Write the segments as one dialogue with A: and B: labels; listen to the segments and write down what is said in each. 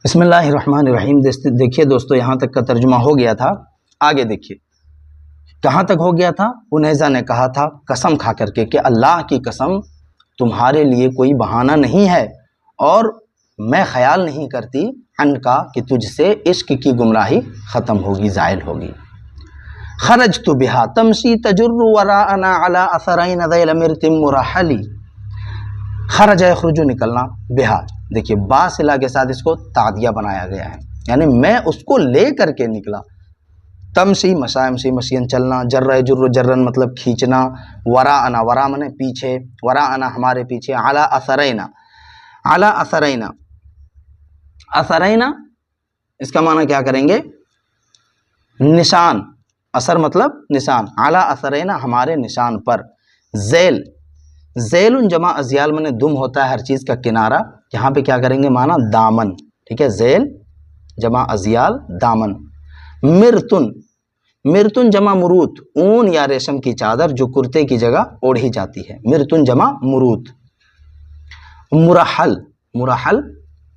A: بسم اللہ الرحمن الرحیم۔ دیکھیے دوستو، یہاں تک کا ترجمہ ہو گیا تھا۔ آگے دیکھیے کہاں تک ہو گیا تھا۔ انیزہ نے کہا تھا قسم کھا کر کے کہ اللہ کی قسم تمہارے لیے کوئی بہانہ نہیں ہے، اور میں خیال نہیں کرتی ان کا کہ تجھ سے عشق کی گمراہی ختم ہوگی، زائل ہوگی۔ خرجت بها تمشی تجر وراءنا على اثرین ذیل مرت مرحلی۔ خرج یخرج نکلنا، بہا دیکھیے با صلہ کے ساتھ اس کو تعدیہ بنایا گیا ہے، یعنی میں اس کو لے کر کے نکلا۔ تمشی مشا یمشی مشین چلنا، جر یجر جرن مطلب کھینچنا، وراءنا ورا منے پیچھے، وراءنا ہمارے پیچھے، علی اثرینا علی اثرینا اثرینا اس کا معنی کیا کریں گے؟ نشان، اثر مطلب نشان، علی اثرینا ہمارے نشان پر۔ ذیل، ذیل جمع ازیال میں دم ہوتا ہے ہر چیز کا کنارہ، یہاں پہ کیا کریں گے معنی دامن، ٹھیک ہے، ذیل جمع ازیال دامن۔ مرتن، مرتن جمع مروت، اون یا ریشم کی چادر جو کرتے کی جگہ اوڑھی جاتی ہے، مرتن جمع مروت۔ مرحل، مرحل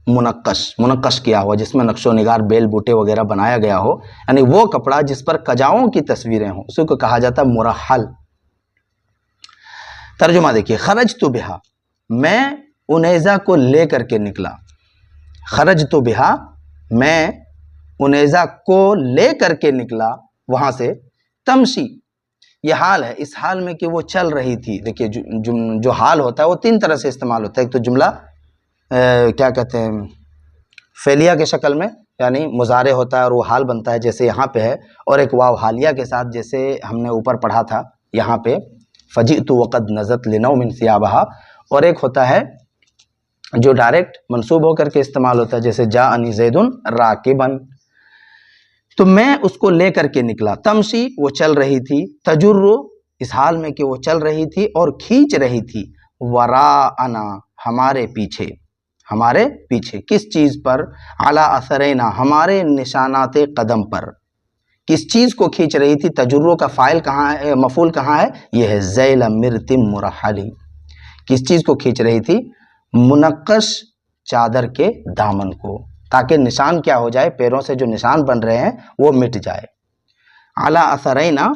A: منقش، منقش کیا ہوا جس میں نقش و نگار بیل بوٹے وغیرہ بنایا گیا ہو، یعنی وہ کپڑا جس پر کجاؤں کی تصویریں ہوں، اسی کو کہا جاتا ہے مرحل۔ ترجمہ دیکھیے، خرجت بہا میں انیزہ کو لے کر کے نکلا، خرجت بہا میں انیزہ کو لے کر کے نکلا وہاں سے، تمشی یہ حال ہے، اس حال میں کہ وہ چل رہی تھی۔ دیکھیے جو حال ہوتا ہے وہ تین طرح سے استعمال ہوتا ہے، ایک تو جملہ کیا کہتے ہیں فعلیہ کے شکل میں، یعنی مضارع ہوتا ہے اور وہ حال بنتا ہے جیسے یہاں پہ ہے، اور ایک واو حالیہ کے ساتھ جیسے ہم نے اوپر پڑھا تھا یہاں پہ فجئت وقد نزت لنوم ثیابہا، اور ایک ہوتا ہے جو ڈائریکٹ منصوب ہو کر کے استعمال ہوتا ہے جیسے جاءنی زید راکبن۔ تو میں اس کو لے کر کے نکلا، تمشی وہ چل رہی تھی، تجر اس حال میں کہ وہ چل رہی تھی اور کھینچ رہی تھی، وراءنا ہمارے پیچھے، ہمارے پیچھے کس چیز پر؟ علی اثرینا ہمارے نشانات قدم پر۔ کس چیز کو کھینچ رہی تھی؟ تجرو کا فاعل کہاں ہے، مفعول کہاں ہے؟ یہ ہے ذیل مرت مرحلی۔ کس چیز کو کھینچ رہی تھی؟ منقش چادر کے دامن کو، تاکہ نشان کیا ہو جائے، پیروں سے جو نشان بن رہے ہیں وہ مٹ جائے۔ علی اثرینا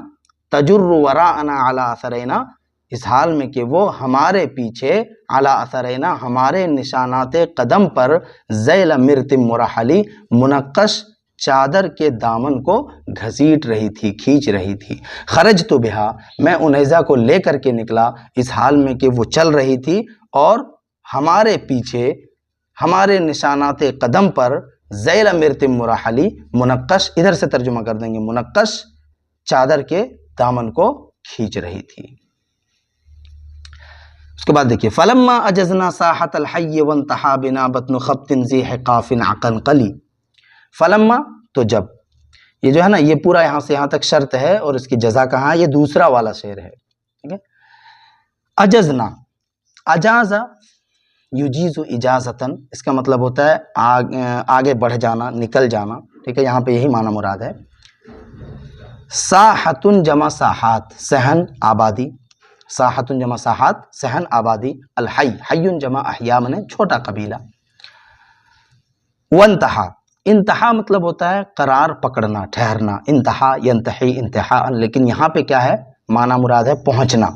A: تجر وراءنا علی اثرینا اس حال میں کہ وہ ہمارے پیچھے، علی اثرینا ہمارے نشانات قدم پر، ذیل مرت مرحلی منقش چادر کے دامن کو گھسیٹ رہی تھی، کھینچ رہی تھی۔ خرجت بہا میں انیزہ کو لے کر کے نکلا اس حال میں کہ وہ چل رہی تھی اور ہمارے پیچھے ہمارے نشانات قدم پر، ذیل مرت مرحلی منقش، ادھر سے ترجمہ کر دیں گے منقش چادر کے دامن کو کھینچ رہی تھی۔ اس کے بعد دیکھیے فلما اجزنا ساحت الحی وانتہا بنا بطن خبط ذی حقاف عقنقلی۔ فلما تو جب، یہ جو ہے نا یہ پورا یہاں سے یہاں تک شرط ہے، اور اس کی جزا کہاں ہے؟ یہ دوسرا والا شعر ہے، ٹھیک ہے۔ اجزنا، اجازہ یجیز اجازتن، اس کا مطلب ہوتا ہے آگے بڑھ جانا، نکل جانا، ٹھیک ہے، یہاں پہ یہی معنی مراد ہے۔ ساحتن جمع ساحات، صحن آبادی، ساحتن جمع ساحات صحن آبادی، الحی حیٌ جمع احیا منے چھوٹا قبیلہ۔ وانتہا، انتہا مطلب ہوتا ہے قرار پکڑنا، ٹھہرنا، انتہا ینتہی انتہا، لیکن یہاں پہ کیا ہے معنی مراد ہے پہنچنا۔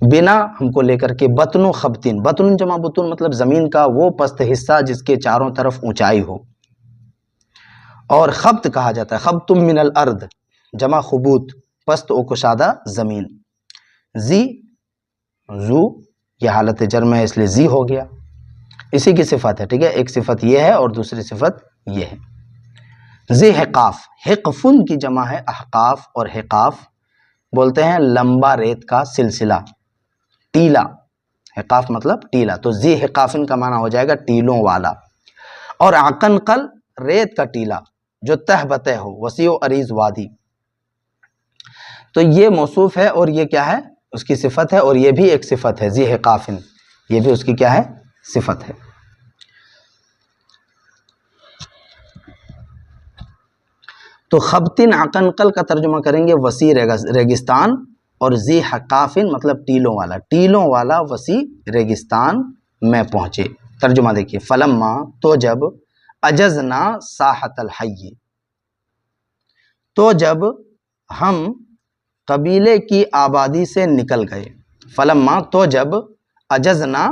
A: بنا ہم کو لے کر کے، بطن و خبتن، بطن جمع بطن مطلب زمین کا وہ پست حصہ جس کے چاروں طرف اونچائی ہو، اور خبت کہا جاتا ہے خبت من الارض جمع خبوت، پست و کشادہ زمین۔ زی، زو یہ حالت جرم ہے اس لیے زی ہو گیا، اسی کی صفت ہے، ٹھیک ہے، ایک صفت یہ ہے اور دوسری صفت یہ ہے۔ ذی حقاف، حقفن کی جمع ہے احقاف، اور حقاف بولتے ہیں لمبا ریت کا سلسلہ، ٹیلا، حقاف مطلب ٹیلا، تو ذی حقافن کا معنی ہو جائے گا ٹیلوں والا۔ اور عقنقل ریت کا ٹیلا جو تہ بتہ ہو، وسیع و عریض وادی، تو یہ موصوف ہے اور یہ کیا ہے اس کی صفت ہے، اور یہ بھی ایک صفت ہے، ذی حقافن یہ بھی اس کی کیا ہے صفت ہے۔ تو خبتن عقنقل کا ترجمہ کریں گے وسیع ریگستان، اور ذی حقافن مطلب ٹیلوں والا، ٹیلوں والا وسیع ریگستان میں پہنچے۔ ترجمہ دیکھیے فلما تو جب، اجزنا ساحت الحی، تو جب ہم قبیلے کی آبادی سے نکل گئے، فلما تو جب، اجزنا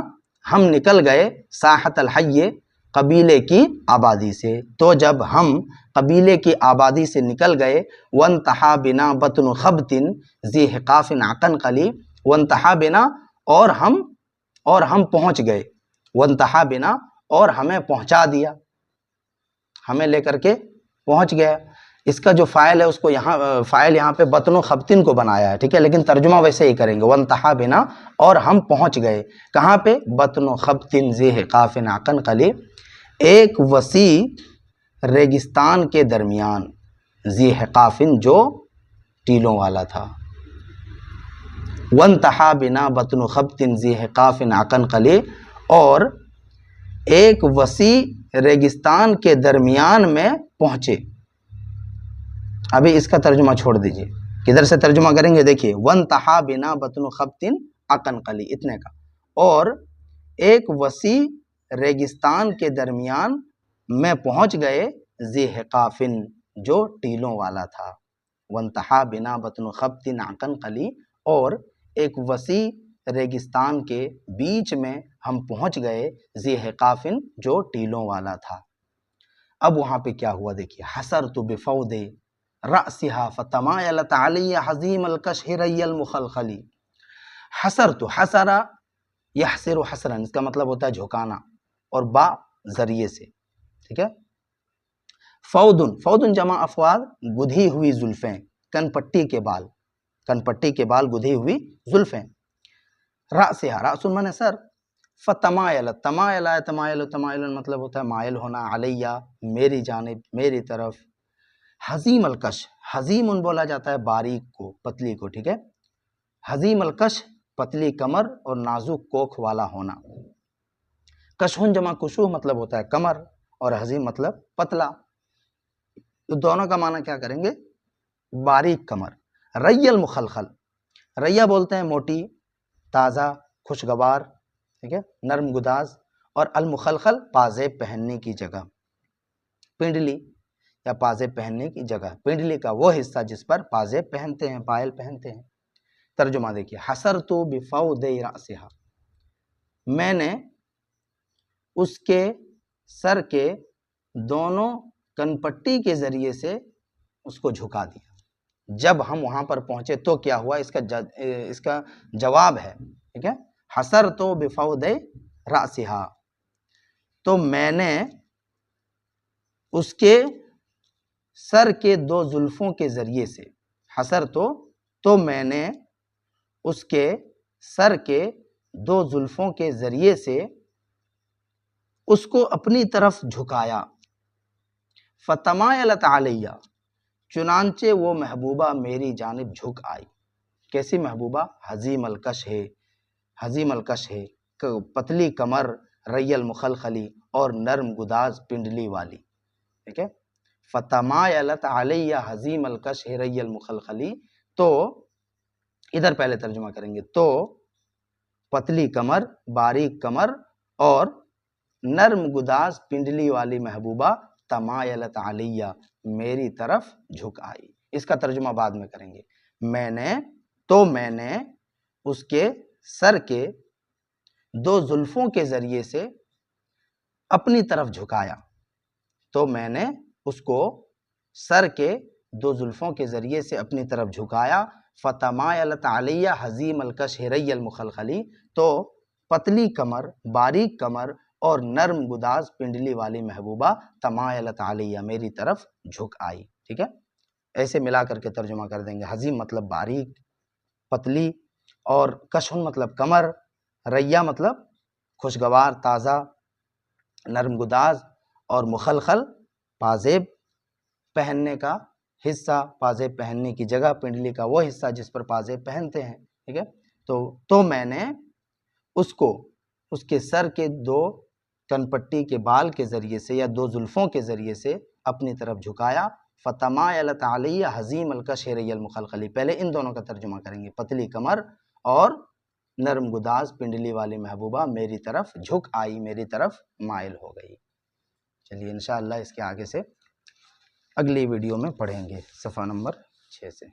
A: ہم نکل گئے، ساحت الحی قبیلے کی آبادی سے، تو جب ہم قبیلے کی آبادی سے نکل گئے، وانتہا بنا بطن خبط ذی حقاف عقن قلی، وانتہا بنا اور ہم پہنچ گئے، وانتہا بنا اور ہمیں پہنچا دیا، ہمیں لے کر کے پہنچ گیا۔ اس کا جو فاعل ہے اس کو فاعل یہاں پہ بطن و خبطن کو بنایا ہے، ٹھیک ہے، لیکن ترجمہ ویسے ہی کریں گے، وانتہا بنا اور ہم پہنچ گئے، کہاں پہ؟ بطن و خبطن ذی حقاف عقن قلی، ایک وسیع ریگستان کے درمیان، ذی حقافن جو ٹیلوں والا تھا، وانتہا بنا بطن خبط ذی حقاف عقن قلی، اور ایک وسیع ریگستان کے درمیان میں پہنچے۔ ابھی اس کا ترجمہ چھوڑ دیجئے، کدھر سے ترجمہ کریں گے؟ دیکھیے، وانتہا بنا بطن خبط عقن قلی، اتنے کا، اور ایک وسیع ریگستان کے درمیان میں پہنچ گئے، ذی حقافن جو ٹیلوں والا تھا، وانتہا بنا بطن خبط عقن قلی، اور ایک وسیع ریگستان کے بیچ میں ہم پہنچ گئے، ذی حقافن جو ٹیلوں والا تھا۔ اب وہاں پہ کیا ہوا دیکھیے، حسرت بفود رأسها فتمایلت علی حزیم الکشح ری المخلخلی، حسرت، حسر یحسر حسرا، اس کا مطلب ہوتا ہے جھکانا، اور با ذریعے سے، ٹھیک ہے۔ فودن، فودن جمع افواد، گدھی ہوئی زلفیں، کن پٹی کے بال، کن پٹی کے بال گدھی ہوئی زلفیں، رأسها، رأس من سر، فتمایلت، تمایل ہے، تمایل، تمایل مطلب ہوتا ہے مائل ہونا، علیہ میری جانب، میری طرف، حزیم الکش، حزیم بولا جاتا ہے باریک کو، پتلی کو، ٹھیک ہے، حزیم الکش پتلی کمر اور نازک کوکھ والا ہونا، کشہن جمع کشوہ مطلب ہوتا ہے کمر، اور حزیم مطلب پتلا، تو دونوں کا معنی کیا کریں گے؟ باریک کمر، ری المخلخل، ریہ بولتے ہیں موٹی، تازہ، خوشگوار، ٹھیک ہے، نرم گداز، اور المخلخل پازیب پہننے کی جگہ، پنڈلی یا پازیب پہننے کی جگہ، پنڈلی کا وہ حصہ جس پر پازیب پہنتے ہیں، پائل پہنتے ہیں۔ ترجمہ دیکھیے، حسرت بفود رأسها، میں نے اس کے سر کے دونوں کنپٹی کے ذریعے سے اس کو جھکا دیا۔ جب ہم وہاں پر پہنچے تو کیا ہوا، اس کا جواب ہے، ٹھیک ہے، حسرت بفود رأسها، تو میں نے اس کے سر کے دو زلفوں کے ذریعے سے، حسرت تو میں نے اس کے سر کے دو زلفوں کے ذریعے سے اس کو اپنی طرف جھکایا، فتمایلت علیہ، چنانچہ وہ محبوبہ میری جانب جھک آئی۔ کیسی محبوبہ؟ حزیم الکش ہے، حزیم الکش ہے، پتلی کمر، ری المخلخلی، اور نرم گداز پنڈلی والی، ٹھیک ہے، فتمایلت علیہ حزیم الکش ہے ری المخلخلی، تو ادھر پہلے ترجمہ کریں گے، تو پتلی کمر، باریک کمر، اور نرم گداز پنڈلی والی محبوبہ تمایلت علیہ میری طرف جھک آئی۔ اس کا ترجمہ بعد میں کریں گے، میں نے اس کے سر کے دو زلفوں کے ذریعے سے اپنی طرف جھکایا، تو میں نے اس کو سر کے دو زلفوں کے ذریعے سے اپنی طرف جھکایا، فتمایلت علیہ حزیم الکش ری المخلخلی، تو پتلی کمر، باریک کمر، اور نرم گداز پنڈلی والی محبوبہ تمایلت علیہ میری طرف جھک آئی، ٹھیک ہے۔ ایسے ملا کر کے ترجمہ کر دیں گے، حزیم مطلب باریک، پتلی، اور کشن مطلب کمر، ریہ مطلب خوشگوار، تازہ، نرم گداز، اور مخلخل پازیب پہننے کا حصہ، پازیب پہننے کی جگہ، پنڈلی کا وہ حصہ جس پر پازیب پہنتے ہیں، ٹھیک ہے۔ تو میں نے اس کو اس کے سر کے دو کنپٹی کے بال کے ذریعے سے یا دو زلفوں کے ذریعے سے اپنی طرف جھکایا، فتمایلت علیہ حزیم الکش ری المخلخلی، پہلے ان دونوں کا ترجمہ کریں گے، پتلی کمر اور نرم گداز پنڈلی والی محبوبہ میری طرف جھک آئی، میری طرف مائل ہو گئی۔ چلیے انشاءاللہ اس کے آگے سے اگلی ویڈیو میں پڑھیں گے صفحہ نمبر 6 سے.